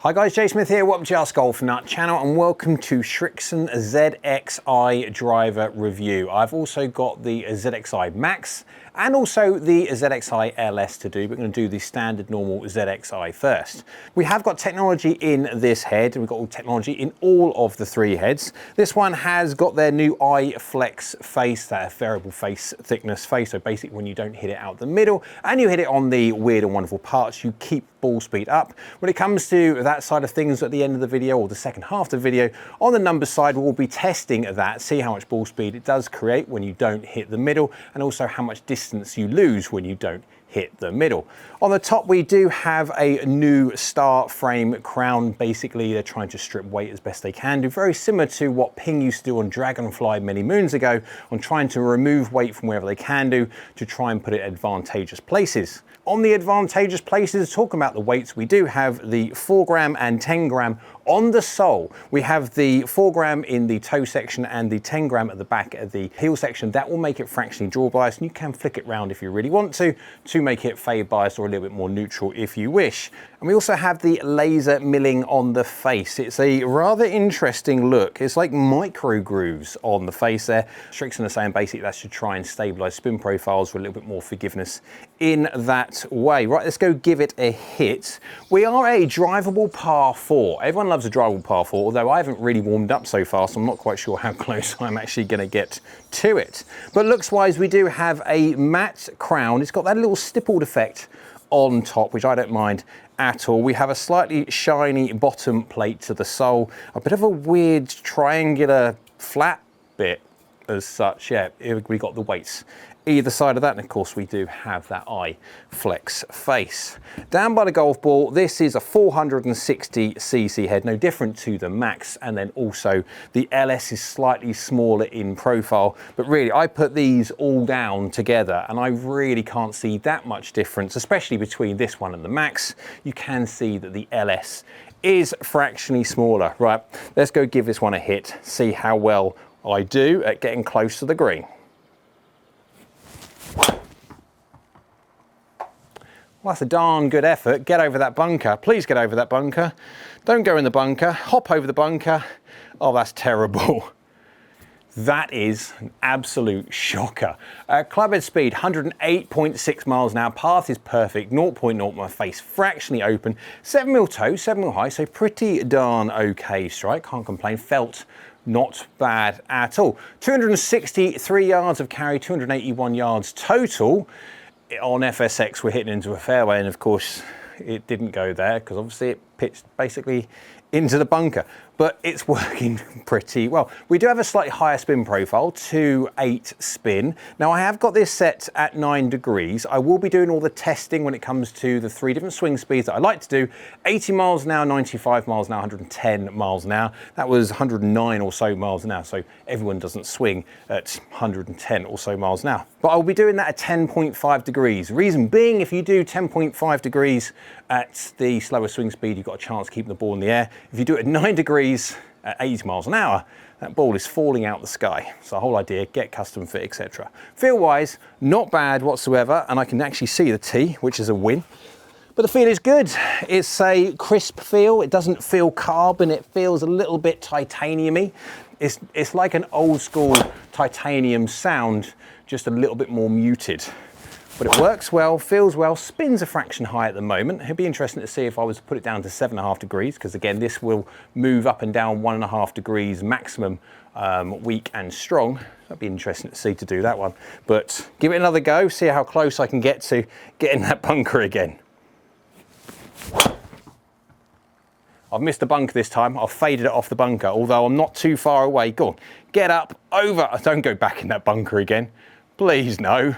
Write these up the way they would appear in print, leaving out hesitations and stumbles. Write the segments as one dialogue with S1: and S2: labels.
S1: Hi guys, Jay Smith here, welcome to AskGolfNut channel and welcome to Srixon ZXi Driver review. I've also got the ZXi Max and also the ZXi LS to do, but we're going to do the standard normal ZXi first. We have got technology in this head, and we've got all technology in all of the three heads. This one has got their new iFlex face, that variable face thickness face, so basically when you don't hit it out the middle and you hit it on the weird and wonderful parts, you keep ball speed up. When it comes to that side of things at the end of the video, or the second half of the video, on the numbers side we'll be testing that, see how much ball speed it does create when you don't hit the middle, and also how much distance you lose when you don't hit the middle. On the top we do have a new star frame crown. Basically they're trying to strip weight as best they can do, very similar to what Ping used to do on Dragonfly many moons ago, on trying to remove weight from wherever they can do to try and put it in advantageous places. On the advantageous places, talking about the weights, we do have the 4 gram and 10 gram on the sole. We have the 4 gram in the toe section and the 10 gram at the back of the heel section. That will make it fractionally draw biased, and you can flick it round if you really want to make it fade biased or a little bit more neutral if you wish. And we also have the laser milling on the face. It's a rather interesting look. It's like micro grooves on the face there. Srixon are saying basically that should try and stabilize spin profiles with a little bit more forgiveness in that way. Right, let's go give it a hit. We are a drivable par 4. Everyone loves a drivable par 4, although I haven't really warmed up so far, so I'm not quite sure how close I'm actually going to get to it. But looks wise, we do have a matte crown. It's got that little stippled effect on top, which I don't mind at all. We have a slightly shiny bottom plate to the sole, a bit of a weird triangular flat bit as such. Yeah, we got the weights either side of that, and of course we do have that iFlex face. Down by the golf ball, this is a 460cc head, no different to the Max, and then also the LS is slightly smaller in profile, but really I put these all down together and I really can't see that much difference, especially between this one and the Max. You can see that the LS is fractionally smaller. Right, let's go give this one a hit, see how well I do at getting close to the green. Well, that's a darn good effort. Get over that bunker. Please get over that bunker. Don't go in the bunker. Hop over the bunker. Oh, that's terrible. That is an absolute shocker. Clubhead speed, 108.6 miles an hour. Path is perfect, 0.0, my face fractionally open. 7 mil toe, 7 mil high, so pretty darn okay strike. Can't complain. Felt not bad at all. 263 yards of carry, 281 yards total. On FSX we're hitting into a fairway, and of course it didn't go there because obviously it pitched basically into the bunker, but it's working pretty well. We do have a slightly higher spin profile, 2.8 spin. Now I have got this set at 9 degrees. I will be doing all the testing when it comes to the 3 different swing speeds that I like to do. 80 miles an hour, 95 miles an hour, 110 miles an hour. That was 109 or so miles an hour, so everyone doesn't swing at 110 or so miles an hour. But I'll be doing that at 10.5 degrees. Reason being, if you do 10.5 degrees at the slower swing speed, you've got a chance of keeping the ball in the air. If you do it at 9 degrees at 80 miles an hour, that ball is falling out the sky. So the whole idea, get custom fit, etc. Feel wise, not bad whatsoever, and I can actually see the tee, which is a win. But the feel is good. It's a crisp feel. It doesn't feel carbon. It feels a little bit titanium-y. It's like an old school titanium sound, just a little bit more muted. But it works well, feels well, spins a fraction high at the moment. It'd be interesting to see if I was to put it down to 7.5 degrees, because again, this will move up and down 1.5 degrees maximum, weak and strong. That'd be interesting to see to do that one. But give it another go, see how close I can get to getting that bunker again. I've missed the bunker this time. I've faded it off the bunker, although I'm not too far away. Go on, get up, over. Don't go back in that bunker again. Please, no.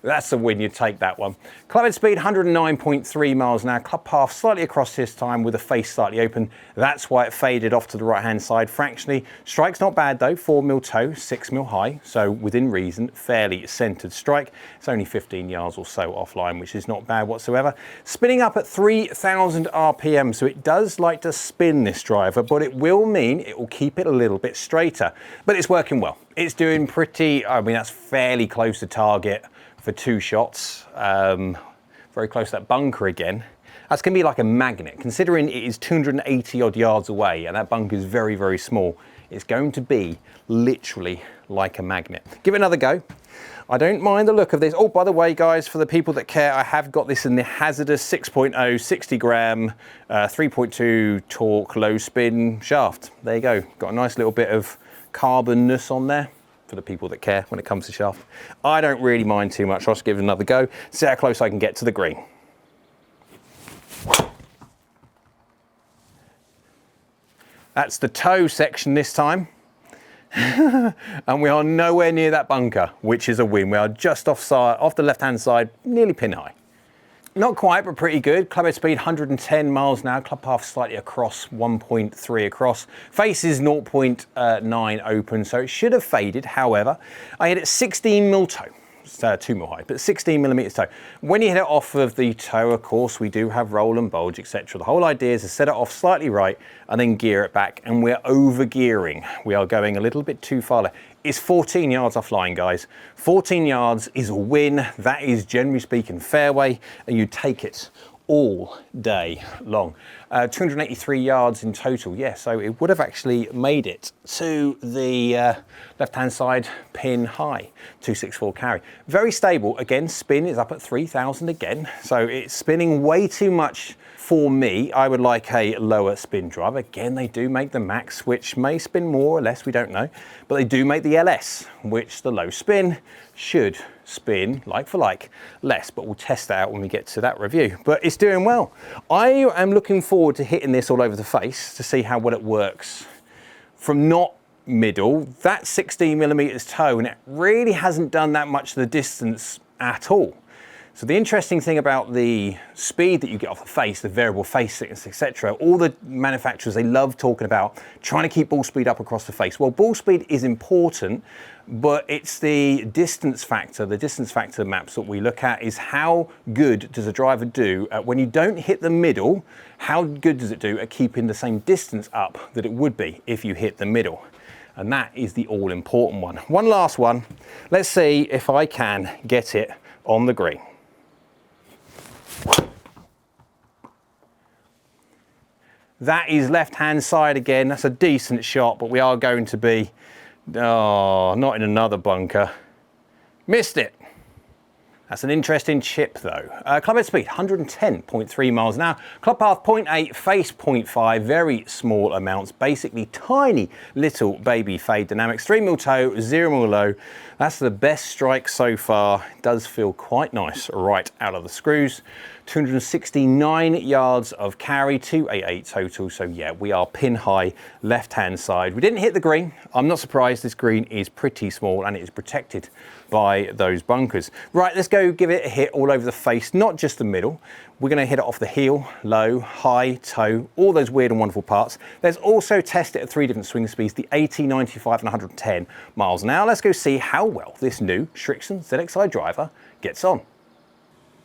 S1: That's the win, you take that one. Clubhead speed, 109.3 miles an hour. Club path slightly across this time with the face slightly open. That's why it faded off to the right-hand side fractionally. Strike's not bad though, 4 mil toe, 6 mil high. So within reason, fairly centered strike. It's only 15 yards or so offline, which is not bad whatsoever. Spinning up at 3,000 RPM. So it does like to spin this driver, but it will mean it will keep it a little bit straighter. But it's working well. It's doing pretty, I mean, that's fairly close to target for 2 shots, very close to that bunker again. That's going to be like a magnet. Considering it is 280 odd yards away and that bunker is very, very small, it's going to be literally like a magnet. Give it another go. I don't mind the look of this. Oh, by the way, guys, for the people that care, I have got this in the Hazardous 6.0 60 gram 3.2 torque low spin shaft. There you go. Got a nice little bit of carbonness on there for the people that care when it comes to shaft. I don't really mind too much. I'll just give it another go, see how close I can get to the green. That's the toe section this time. And we are nowhere near that bunker, which is a win. We are just off the left-hand side, nearly pin high. Not quite, but pretty good. Club head speed 110 miles an hour. Club path slightly across, 1.3 across. Face is 0.9 open, so it should have faded. However, I hit it 16 mil toe. It's 2 mil high, but 16 millimeters toe. When you hit it off of the toe, of course, we do have roll and bulge, etc. The whole idea is to set it off slightly right and then gear it back, and we're over gearing. We are going a little bit too far. It's 14 yards offline, guys. 14 yards is a win. That is, generally speaking, fairway, and you take it all day long. 283 yards in total, yeah, so it would have actually made it to the left-hand side pin high, 264 carry. Very stable, again, spin is up at 3,000 again, so it's spinning way too much for me. I would like a lower spin drive. Again, they do make the Max, which may spin more or less, we don't know, but they do make the LS, which the low spin should spin like for like less, but we'll test that out when we get to that review. But it's doing well. I am looking forward to hitting this all over the face to see how well it works from not middle. That's 16 millimeters toe, and it really hasn't done that much of the distance at all. So the interesting thing about the speed that you get off the face, the variable face thickness, etc., all the manufacturers, they love talking about trying to keep ball speed up across the face. Well, ball speed is important, but it's the distance factor maps that we look at is how good does a driver do at when you don't hit the middle, how good does it do at keeping the same distance up that it would be if you hit the middle? And that is the all important one. One last one. Let's see if I can get it on the green. That is left-hand side again. That's a decent shot, but we are going to be, oh, not in another bunker. Missed it. That's an interesting chip though. Club head speed, 110.3 miles an hour. Club path, 0.8, face 0.5, very small amounts, basically tiny little baby fade dynamics. 3 mil toe, 0 mil low. That's the best strike so far. It does feel quite nice right out of the screws. 269 yards of carry, 288 total. So yeah, we are pin high left-hand side. We didn't hit the green. I'm not surprised. This green is pretty small and it is protected by those bunkers. Right, let's go give it a hit all over the face, not just the middle. We're going to hit it off the heel, low, high, toe, all those weird and wonderful parts. Let's also test it at 3 different swing speeds, the 80, 95 and 110 miles an hour. Let's go see how well this new Srixon ZXi Driver gets on.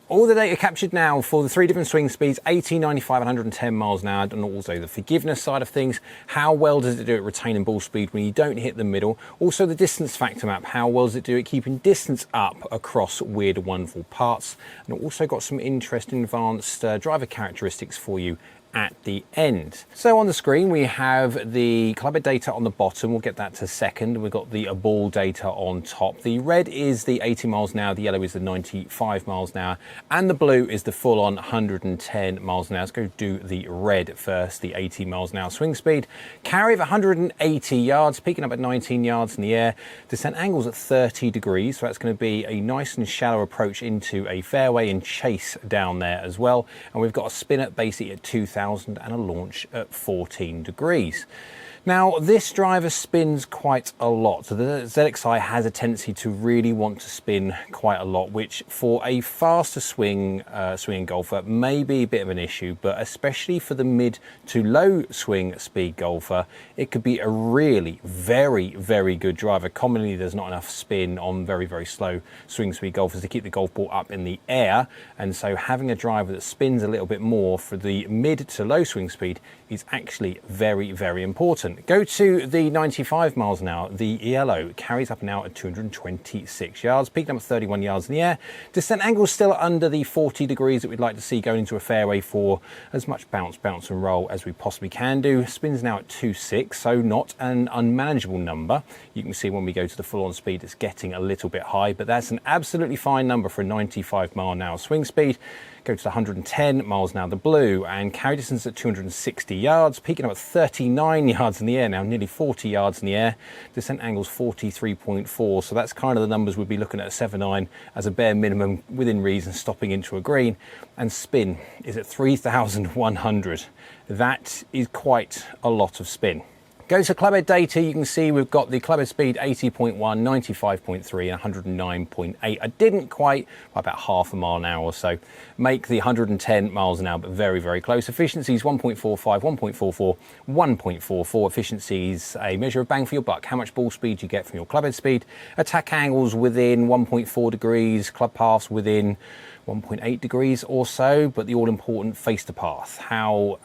S1: All the data captured now for the 3 different swing speeds, 80, 95, 110 miles an hour, and also the forgiveness side of things. How well does it do at retaining ball speed when you don't hit the middle? Also the distance factor map, how well does it do at keeping distance up across weird and wonderful parts? And also got some interesting advanced driver characteristics for you at the end. So on the screen we have the club head data on the bottom, we'll get that to second. We've got the ball data on top. The red is the 80 miles an hour, the yellow is the 95 miles an hour, and the blue is the full on 110 miles an hour. Let's go do the red first, the 80 miles an hour swing speed. Carry of 180 yards, peaking up at 19 yards in the air. Descent angles at 30 degrees, so that's going to be a nice and shallow approach into a fairway and chase down there as well. And we've got a spin at basically at 2,000 and a launch at 14 degrees. Now this driver spins quite a lot, so the ZXi has a tendency to really want to spin quite a lot, which for a faster swinging golfer may be a bit of an issue, but especially for the mid to low swing speed golfer, it could be a really very good driver. Commonly there's not enough spin on very slow swing speed golfers to keep the golf ball up in the air, and so having a driver that spins a little bit more for the mid to low swing speed is actually very important. Excellent. Go to the 95 miles an hour. The yellow carries up now at 226 yards, peaked up at 31 yards in the air. Descent angle still under the 40 degrees that we'd like to see going into a fairway for as much bounce and roll as we possibly can do. Spin's now at 2.6, so not an unmanageable number. You can see when we go to the full-on speed, it's getting a little bit high, but that's an absolutely fine number for a 95 mile an hour swing speed. Go to the 110 miles an hour, the blue, and carry distance at 260 yards, peaking up at 39 yards in the air now, nearly 40 yards in the air. Descent angle's 43.4, so that's kind of the numbers we'd be looking at 7.9 as a bare minimum within reason, stopping into a green. And spin is at 3,100. That is quite a lot of spin. Go to clubhead data, you can see we've got the clubhead speed 80.1, 95.3 and 109.8. I didn't quite, by about half a mile an hour or so, make the 110 miles an hour, but very, very close. Efficiency is 1.45, 1.44, 1.44. Efficiency is a measure of bang for your buck, how much ball speed you get from your clubhead speed. Attack angles within 1.4 degrees, club paths within 1.8 degrees or so, but the all-important face to path. How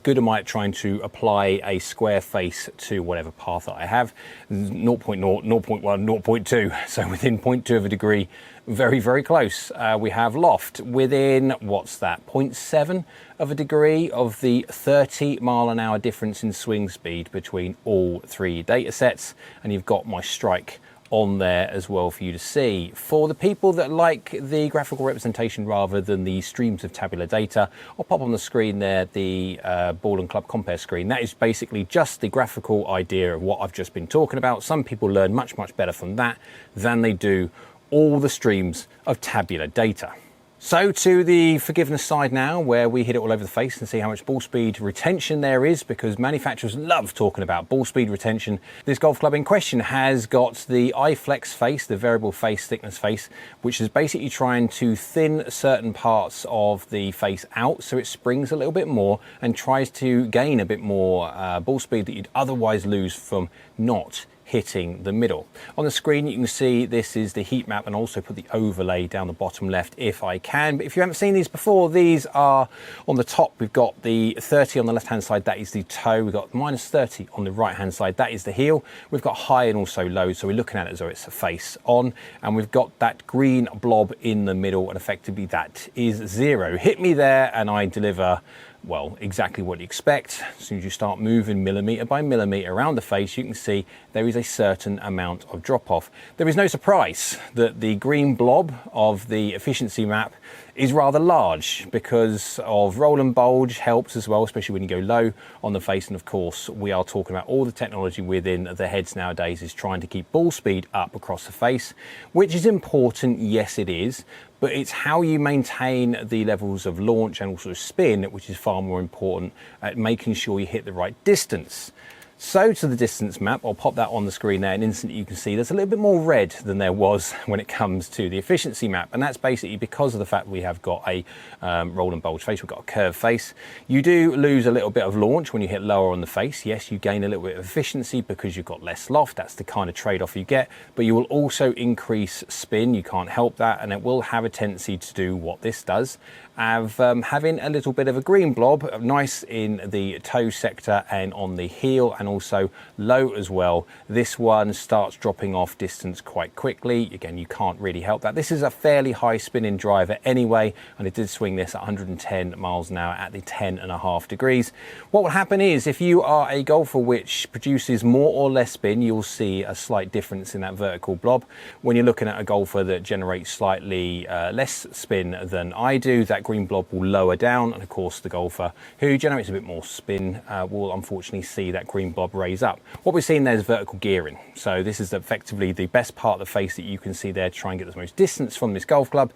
S1: good am I at trying to apply a square face to whatever path that I have? 0.0, 0.1, 0.2, so within 0.2 of a degree, very, very close. We have loft within, what's that, 0.7 of a degree of the 30 mile an hour difference in swing speed between all three data sets, and you've got my strike on there as well for you to see. For the people that like the graphical representation rather than the streams of tabular data, I'll pop on the screen there the ball and club compare screen. That is basically just the graphical idea of what I've just been talking about. Some people learn much better from that than they do all the streams of tabular data. So to the forgiveness side now, where we hit it all over the face and see how much ball speed retention there is, because manufacturers love talking about ball speed retention. This golf club in question has got the iFlex face, the variable face thickness face, which is basically trying to thin certain parts of the face out so it springs a little bit more and tries to gain a bit more ball speed that you'd otherwise lose from not hitting the middle. On the screen you can see this is the heat map, and also put the overlay down the bottom left if I can. But if you haven't seen these before, these are on the top. We've got the 30 on the left hand side, that is the toe. We've got minus 30 on the right hand side, that is the heel. We've got high and also low, so we're looking at it as though it's a face on, and we've got that green blob in the middle, and effectively that is 0. Hit me there and I deliver, well, exactly what you expect. As soon as you start moving millimetre by millimetre around the face, you can see there is a certain amount of drop off. There is no surprise that the green blob of the efficiency map is rather large because of roll and bulge helps as well, especially when you go low on the face. And of course, we are talking about all the technology within the heads nowadays is trying to keep ball speed up across the face, which is important. Yes, it is. But it's how you maintain the levels of launch and also spin, which is far more important at making sure you hit the right distance. So to the distance map, I'll pop that on the screen there, and instantly you can see there's a little bit more red than there was when it comes to the efficiency map. And that's basically because of the fact we have got a roll and bulge face, we've got a curved face. You do lose a little bit of launch when you hit lower on the face. Yes, you gain a little bit of efficiency because you've got less loft. That's the kind of trade-off you get, but you will also increase spin. You can't help that, and it will have a tendency to do what this does, of having a little bit of a green blob, nice in the toe sector and on the heel, and also low as well. This one starts dropping off distance quite quickly. Again, you can't really help that. This is a fairly high spinning driver anyway, and it did swing this at 110 miles an hour at the 10.5 degrees. What will happen is if you are a golfer which produces more or less spin, you'll see a slight difference in that vertical blob. When you're looking at a golfer that generates slightly less spin than I do, that green blob will lower down, and of course the golfer who generates a bit more spin will unfortunately see that green blob raise up. What we're seeing there is vertical gearing. So this is effectively the best part of the face that you can see there to try and get the most distance from this golf club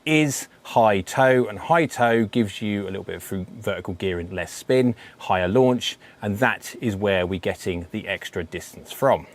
S1: is high toe, and high toe gives you a little bit of vertical gearing, less spin, higher launch, and that is where we're getting the extra distance from.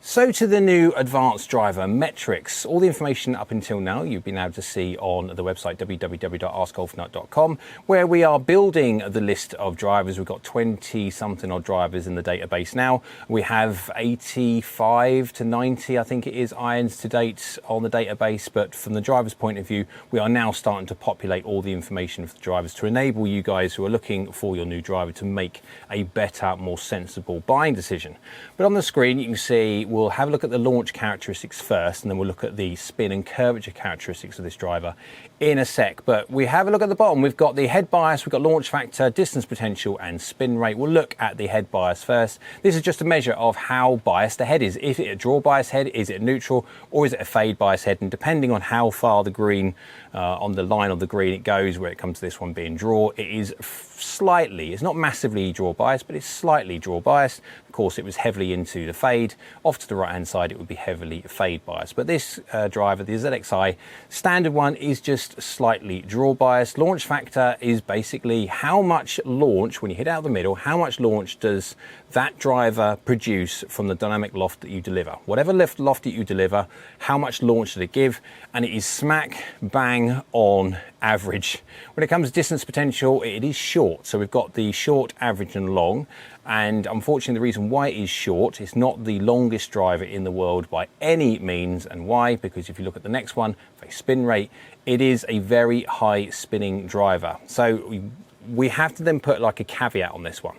S1: So to the new advanced driver metrics. All the information up until now you've been able to see on the website www.askgolfnut.com, where we are building the list of drivers. We've got 20 something odd drivers in the database now. We have 85 to 90, I think it is, irons to date on the database, but from the driver's point of view, we are now starting to populate all the information for the drivers to enable you guys who are looking for your new driver to make a better, more sensible buying decision. But on the screen you can see we'll have a look at the launch characteristics first, and then we'll look at the spin and curvature characteristics of this driver in a sec. But we have a look at the bottom. We've got the head bias, we've got launch factor, distance potential, and spin rate. We'll look at the head bias first. This is just a measure of how biased the head is. Is it a draw bias head, is it a neutral, or is it a fade bias head? And depending on how far the green, on the line of the green it goes, where it comes to this one being draw, it is slightly, it's not massively draw biased, but it's slightly draw biased. Of course, it was heavily into the fade. Off to the right hand side, it would be heavily fade biased. But this driver, the ZXi standard one, is just slightly draw biased. Launch factor is basically how much launch, when you hit out the middle, how much launch does that driver produce from the dynamic loft that you deliver. Whatever loft that you deliver, how much launch did it give? And it is smack bang on average. When it comes to distance potential, it is short. So we've got the short, average and long. And unfortunately, the reason why it is short, it's not the longest driver in the world by any means. And why? Because if you look at the next one, for spin rate, it is a very high spinning driver. So we have to then put like a caveat on this one.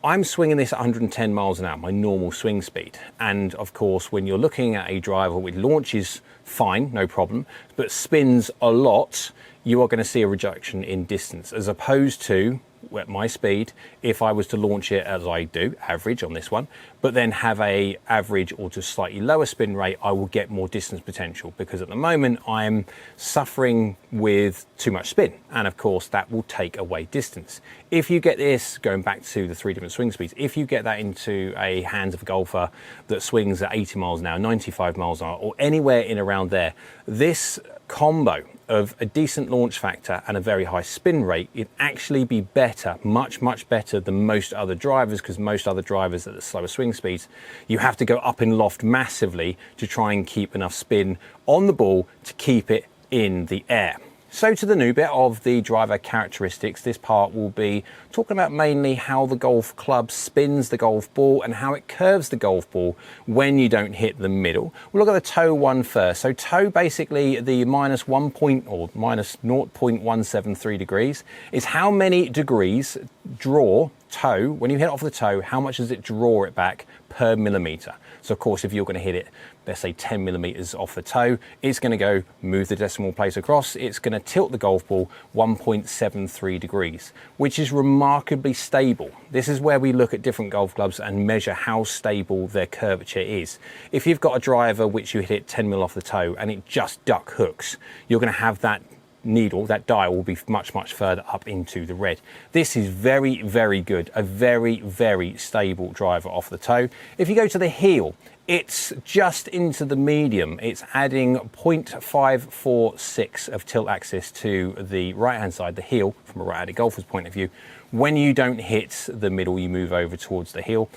S1: I'm swinging this at 110 miles an hour, my normal swing speed. And of course, when you're looking at a driver which launches fine, no problem, but spins a lot, you are going to see a reduction in distance, as opposed to at my speed, if I was to launch it as I do, average on this one, but then have a average or just slightly lower spin rate, I will get more distance potential, because at the moment I'm suffering with too much spin, and of course that will take away distance. If you get this, going back to the 3 different swing speeds, if you get that into a hands of a golfer that swings at 80 miles an hour, 95 miles an hour, or anywhere in around there, this combo of a decent launch factor and a very high spin rate, it'd actually be better, much better than most other drivers, because most other drivers at the slower swing speeds, you have to go up in loft massively to try and keep enough spin on the ball to keep it in the air. So to the new bit of the driver characteristics, this part will be talking about mainly how the golf club spins the golf ball and how it curves the golf ball when you don't hit the middle. We'll look at the toe one first. So toe, basically the minus 0.173 degrees is how many degrees draw toe, when you hit it off the toe, how much does it draw it back per millimeter? So of course, if you're going to hit it, let's say 10 millimeters off the toe, it's going to go move the decimal place across. It's going to tilt the golf ball 1.73 degrees, which is remarkably stable. This is where we look at different golf clubs and measure how stable their curvature is. If you've got a driver which you hit 10 mil off the toe and it just duck hooks, you're going to have that needle, that dial will be much further up into the red. This is very good, a very stable driver off the toe. If you go to the heel, it's just into the medium. It's adding 0.546 of tilt axis to the right hand side, the heel, from a right-handed golfer's point of view. When you don't hit the middle, you move over towards the heel,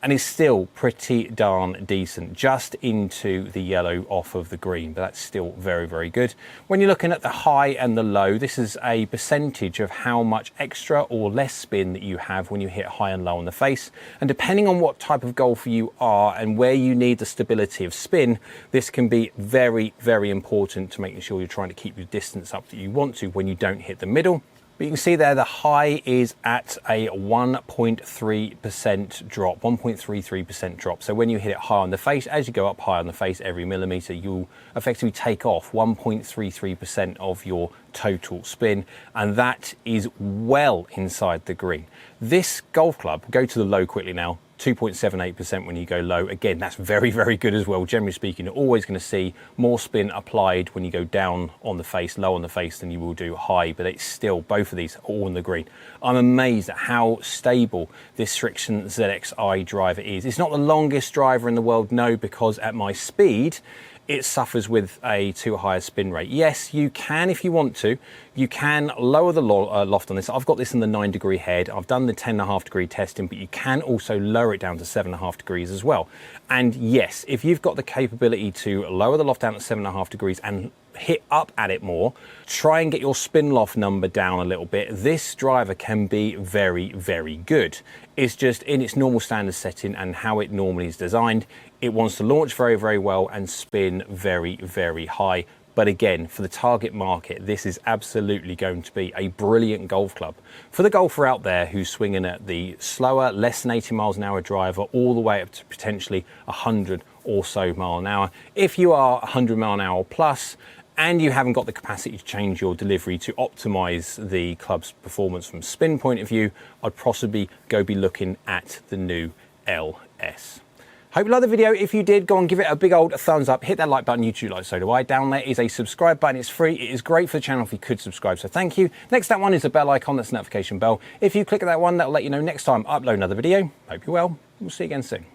S1: and is still pretty darn decent, just into the yellow off of the green, but that's still very good. When you're looking at the high and the low, this is a percentage of how much extra or less spin that you have when you hit high and low on the face. And depending on what type of golfer you are and where you need the stability of spin, this can be very important to making sure you're trying to keep your distance up that you want to when you don't hit the middle. But you can see there the high is at a 1.3% drop, 1.33% drop. So when you hit it high on the face, as you go up high on the face every millimeter, you'll effectively take off 1.33% of your total spin, and that is well inside the green. This golf club, go to the low quickly now, 2.78% when you go low. Again, that's very good as well. Generally speaking, you're always going to see more spin applied when you go down on the face, low on the face, than you will do high, but it's still, both of these are all in the green. I'm amazed at how stable this Srixon ZXi driver is. It's not the longest driver in the world, no, because at my speed, it suffers with a too high a spin rate. Yes, you can, if you want to, you can lower the loft on this. I've got this in the 9-degree head. I've done the 10.5-degree testing, but you can also lower it down to 7.5 degrees as well. And yes, if you've got the capability to lower the loft down to 7.5 degrees and hit up at it more, try and get your spin loft number down a little bit. This driver can be very, very good. It's just in its normal standard setting and how it normally is designed, it wants to launch very, very well and spin very, very high. But again, for the target market, this is absolutely going to be a brilliant golf club. For the golfer out there who's swinging at the slower, less than 80 miles an hour driver, all the way up to potentially 100 or so mile an hour. If you are 100 mile an hour plus, and you haven't got the capacity to change your delivery to optimize the club's performance from spin point of view, I'd possibly go be looking at the new LS. Hope you liked the video. If you did, go and give it a big old thumbs up. Hit that like button. YouTube like, so do I. Down there is a subscribe button. It's free. It is great for the channel if you could subscribe, so thank you. Next that one is a bell icon. That's a notification bell. If you click that one, that'll let you know next time I upload another video. Hope you're well. We'll see you again soon.